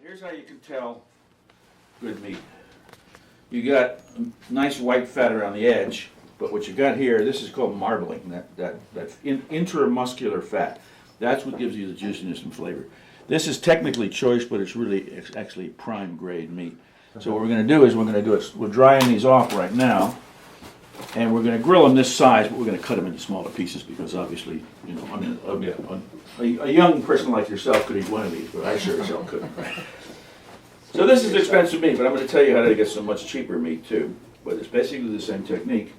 Here's how you can tell good meat. You got nice white fat around the edge, but what you got here, this is called marbling, that intramuscular fat. That's what gives you the juiciness and flavor. This is technically choice, but it's actually prime grade meat. So what we're going to do is we're drying these off right now, and we're going to grill them this size, but we're going to cut them into smaller pieces because obviously, you know, I mean, a young person like yourself could eat one of these, but I sure as hell couldn't. So this is expensive meat, but I'm going to tell you how to get some much cheaper meat too. But it's basically the same technique.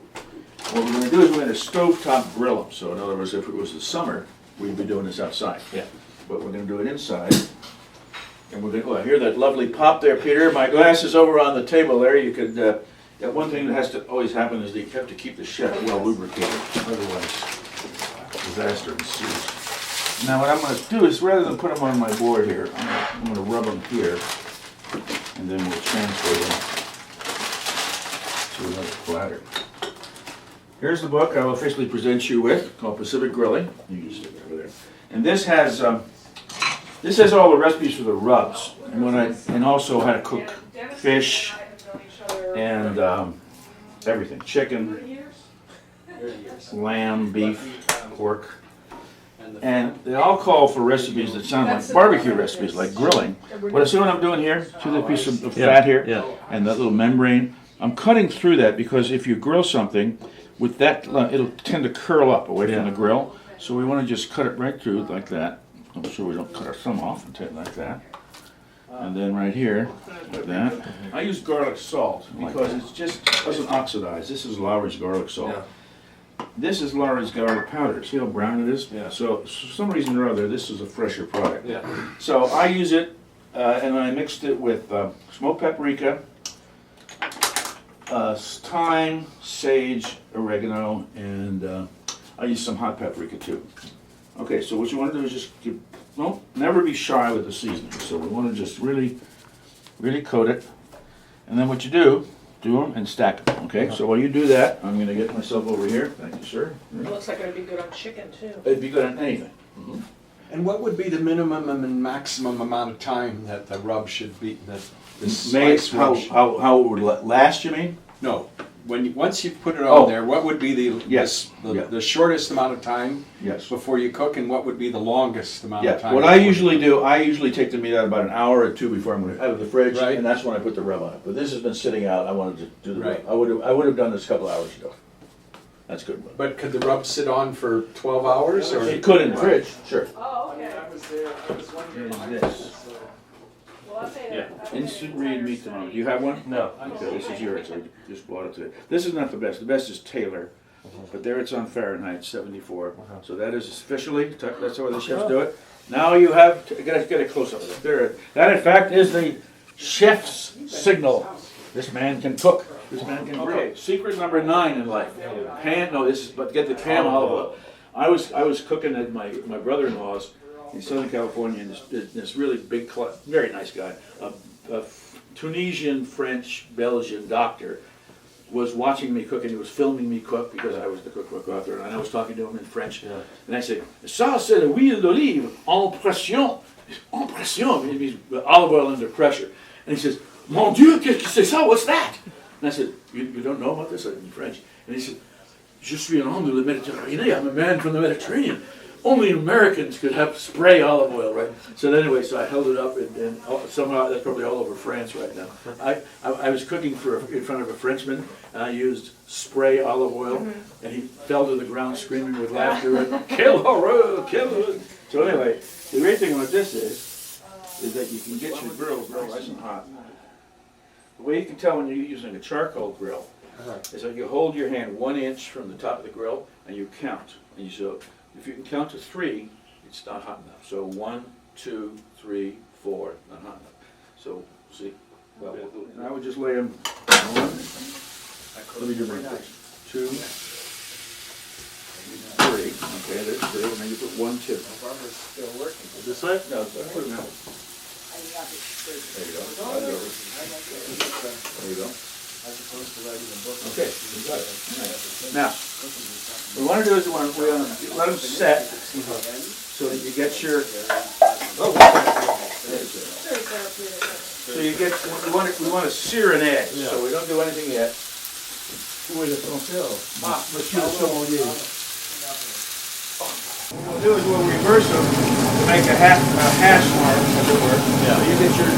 What we're going to do is we're going to stovetop grill them. So in other words, if it was the summer, we'd be doing this outside. Yeah. But we're going to do it inside. And we're going to, oh, I hear that lovely pop there, Peter. My glass is over on the table there. You could, one thing that has to always happen is that you have to keep the chef well lubricated. Otherwise, disaster ensues. Now what I'm going to do is rather than put them on my board here, I'm going to rub them here. And then we'll transfer them to another platter. Here's the book I will officially present you with, called Pacific Grilling. You can stick it over there. And this has all the recipes for the rubs, and also how to cook fish and everything: chicken, lamb, beef, pork. And they all call for recipes that sound like barbecue recipes, like grilling. But see what I'm doing here? See that piece of fat here? Yeah. And that little membrane? I'm cutting through that because if you grill something, with that, it'll tend to curl up away from the grill. So we want to just cut it right through like that. I'm sure we don't cut our thumb off and take it like that. And then right here, like that. I use garlic salt because it just doesn't oxidize. This is Lowry's garlic salt. Yeah. This is Lowry's garlic powder. See how brown it is? Yeah. So for some reason or other, this is a fresher product. Yeah. So I use it, and I mixed it with smoked paprika, thyme, sage, oregano, and I use some hot paprika too. Okay, so what you want to do is just never be shy with the seasoning. So we want to just really coat it, and then what you do them and stack them, okay? So while you do that, I'm going to get myself over here. Thank you, sir. It looks like it'd be good on chicken, too. It'd be good on anything. Mm-hmm. And what would be the minimum and maximum amount of time that the rub should be, that this How it would last, you mean? No. Once you put it on there, what would be the shortest amount of time before you cook, and what would be the longest amount of time? What I usually do, I usually take the meat out about an hour or two before I'm going to out of the fridge, and that's when I put the rub on it. But this has been sitting out. I wanted to do the rub. I would have done this a couple hours ago. That's good. But could the rub sit on for 12 hours? Or? It could in the fridge, sure. Oh, okay. I was wondering. Here's this. Instant read meat thermometer. Do you have one? No. Okay, this is yours. I just bought it today. This is not the best. The best is Taylor, but there it's on Fahrenheit 74. So that is officially. That's how the chefs do it. Now you have to get a close up of it. There. That in fact is the chef's signal. This man can cook. This man can grill. Okay. Secret number 9 in life. But get the cam olive oil. I was cooking at my brother-in-law's in Southern California, and this really big, very nice guy, a Tunisian, French, Belgian doctor was watching me cook, and he was filming me cook because I was the cookbook author, and I was talking to him in French. Yeah. And I said, "Ça c'est l'huile d'olive en pression." En pression means olive oil under pressure. And he says, "Mon Dieu, qu'est-ce que c'est ça? What's that?" And I said, "You don't know about this?" in French. And he said, "Je suis un homme de la Méditerranée. I'm a man from the Mediterranean. Only Americans could have spray olive oil, right?" So anyway, so I held it up, and somehow that's probably all over France right now. I was cooking in front of a Frenchman, and I used spray olive oil, and he fell to the ground screaming with laughter, and "Quel horreur! Quel horreur!" So anyway, the great thing about this is that you can get your grill nice and hot. The way you can tell when you're using a charcoal grill is that you hold your hand 1 inch from the top of the grill, and you count, and if you can count to 3, it's not hot enough. So 1, 2, 3, 4, not hot enough. So see, well, and I would just lay them 1. Let me do my 2, 3. Okay, there's 3, and then you put 1, 2. Still working. This way? No, put them out. There you go. There you go. Okay, you got it. Nice. Now, what we want to do is we want to let them set so that you get your. Oh, So you get, we want to sear an edge, so we don't do anything yet. What we'll do is we'll reverse them to make a hash mark, as it were. Yeah. So you get your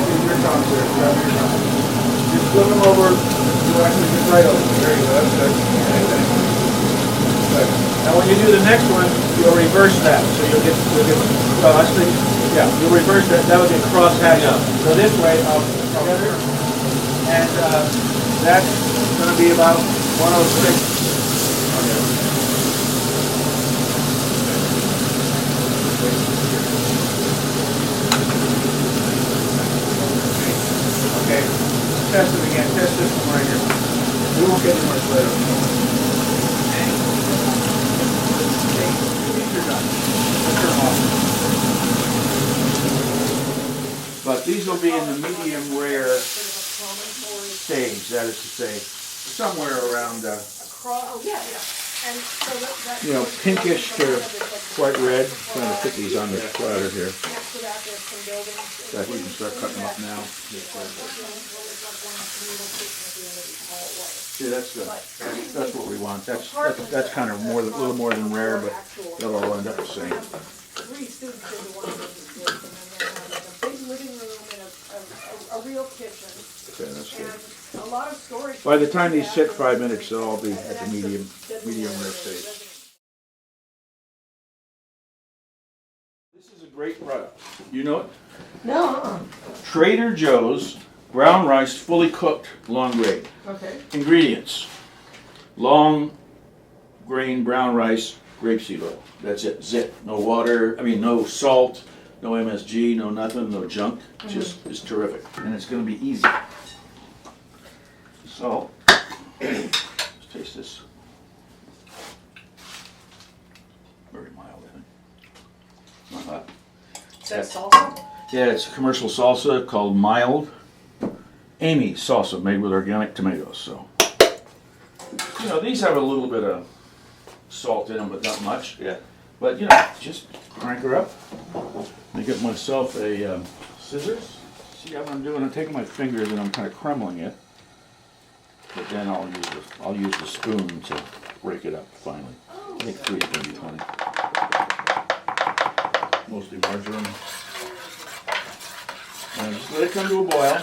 tongs there, grab your tongs. Just flip them over, you actually get right over. There you go, that's good. Good. Now when you do the next one, you'll reverse that. So you'll get you'll reverse that, that'll get cross hashed. Yeah. So this way, together, and that's going to be about 106. Okay, test it again. Test this one right here. We won't get any much later. These are done. Let's turn them off. But these will be in the medium rare stage, that is to say, somewhere around, And so pinkish to quite red. I'm trying to put these on the platter here. next to that, there's some buildings. So we can start cutting them up now. See, that's good. That's what we want. That's kind of a little more than rare, but they'll all end up the same. 3 students in the one room, and then a big living room and a real kitchen. Okay, that's good. And a lot of storage. By the time these sit 5 minutes, they'll all be at the medium rare stage. This is a great product. You know it? No. Trader Joe's brown rice, fully cooked, long grain. Okay. Ingredients: long grain brown rice, grapeseed oil. That's it. Zip. No water. No salt. No MSG. No nothing. No junk. Just it's terrific, and it's going to be easy. So, let's taste this. Very mild, I think. Not hot. Is that salsa? Yeah, it's a commercial salsa called Mild. Amy salsa, made with organic tomatoes. So, these have a little bit of salt in them, but not much. Yeah. But just crank her up. I get myself a scissors. See how I'm doing? I'm taking my fingers and I'm kind of crumbling it. But then I'll use the spoon to break it up finally. I think 3 is going to be plenty. Mostly margarine. And just let it come to a boil.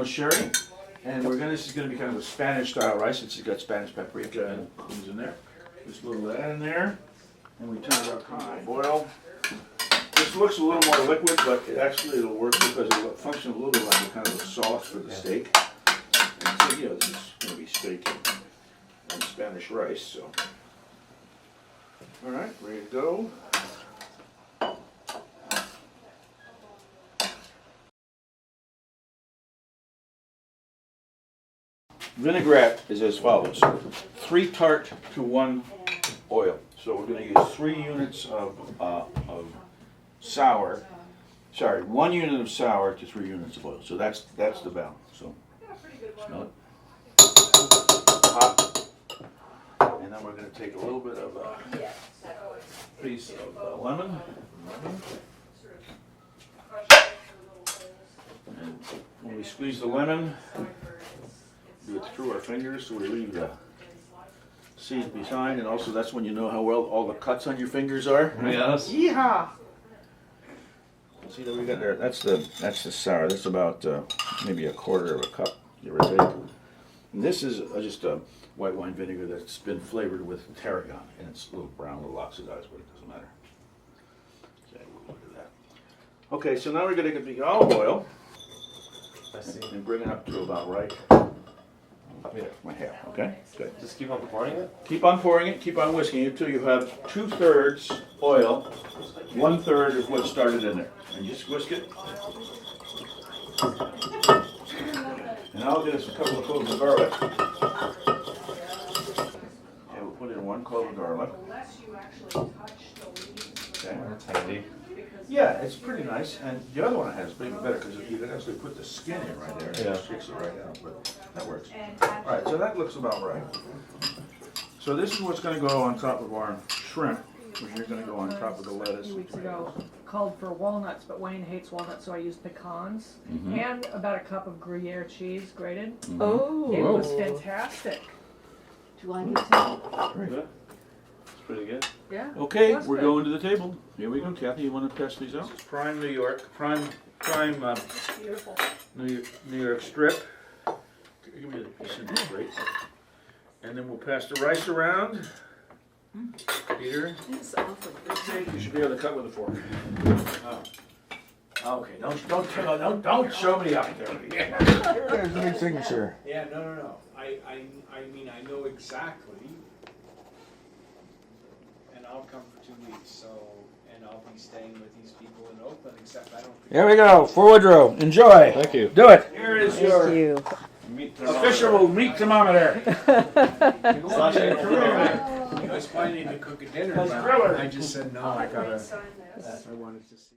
Sherry. And this is going to be kind of a Spanish style rice. It's got Spanish paprika and things in there. Just a little of that in there. And we turn it up high. Boil. This looks a little more liquid, but it'll work because it'll function a little bit like a kind of a sauce for the steak. And so, this is going to be steak and Spanish rice. So, all right, ready to go. Vinaigrette is as follows: 3 tart to 1 oil. So we're going to use 3 units of sour. Sorry, 1 unit of sour to 3 units of oil. So that's the balance. So smell it. Hot. And then we're going to take a little bit of a piece of lemon. And when we squeeze the lemon, do it through our fingers so we leave the seed behind, and also that's when you know how well all the cuts on your fingers are. Yes. Yeehaw! See that we got there? That's the sour. That's about maybe a quarter of a cup, give or take. And this is just a white wine vinegar that's been flavored with tarragon, and it's a little brown, a little oxidized, but it doesn't matter. Okay, look at that. Okay, so now we're going to get the olive oil. I see. And bring it up to about right. Yeah, my hair. Okay, good. Just keep on pouring it? Keep on pouring it, keep on whisking it until you have 2/3 oil, 1/3 of what started in there. And just whisk it. And I'll get us a couple of cloves of garlic. Okay, we'll put in 1 clove of garlic. Okay. That's handy. Yeah, it's pretty nice, and the other one has even better because you can actually put the skin in right there and it sticks it right out, but that works. All right, so that looks about right. So this is what's going to go on top of our shrimp, which is going to go on top of the lettuce. called for walnuts, but Wayne hates walnuts, so I used pecans. Mhm. And about a cup of Gruyere cheese grated. Oh. It was fantastic. Do you like it too? Great. It's pretty good. Yeah. Okay, it was we're good. going to the table. Here we go. Kathy, you want to pass these out? This is prime New York, prime Beautiful. New York strip. Give me the piece of this plate. And then we'll pass the rice around. Peter, It's awful. you should be able to cut with a fork. Okay, don't show me up there. There's the big signature. Yeah, no. I mean, I know exactly. And I'll come for 2 weeks, so, and I'll be staying with these people in Oakland, except I don't think. Here we go, for Woodrow. Enjoy. Thank you. Do it. Here is Thank your you. official meat thermometer. He was planning to cook a dinner, That's but thriller. I just said, no, I gotta, Sign this. I wanted to see.